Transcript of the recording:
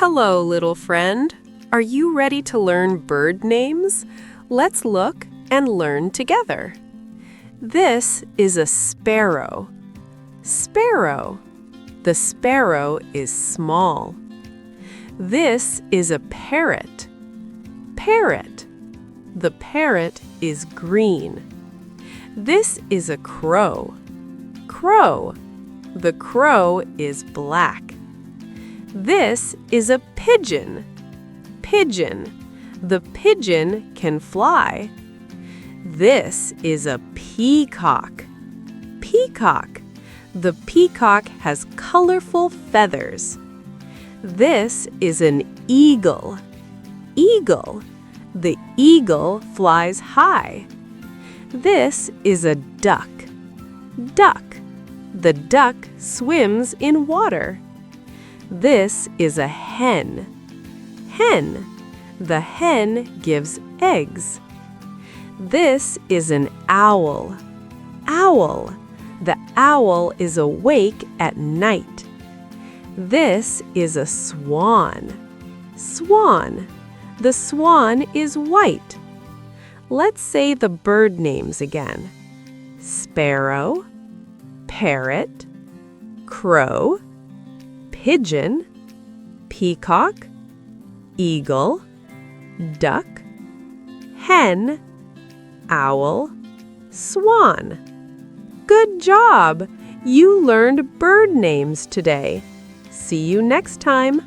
Hello, little friend. Are you ready to learn bird names? Let's look and learn together. This is a sparrow. Sparrow. The sparrow is small. This is a parrot. Parrot. The parrot is green. This is a crow. Crow. The crow is black. This is a pigeon. Pigeon. The pigeon can fly. This is a peacock. Peacock. The peacock has colorful feathers. This is an eagle. Eagle. The eagle flies high. This is a duck. Duck. The duck swims in water. This is a hen. Hen. The hen gives eggs. This is an owl. Owl. The owl is awake at night. This is a swan. Swan. The swan is white. Let's say the bird names again. Sparrow, parrot, crow, pigeon, peacock, eagle, duck, hen, owl, swan. Good job! You learned bird names today. See you next time.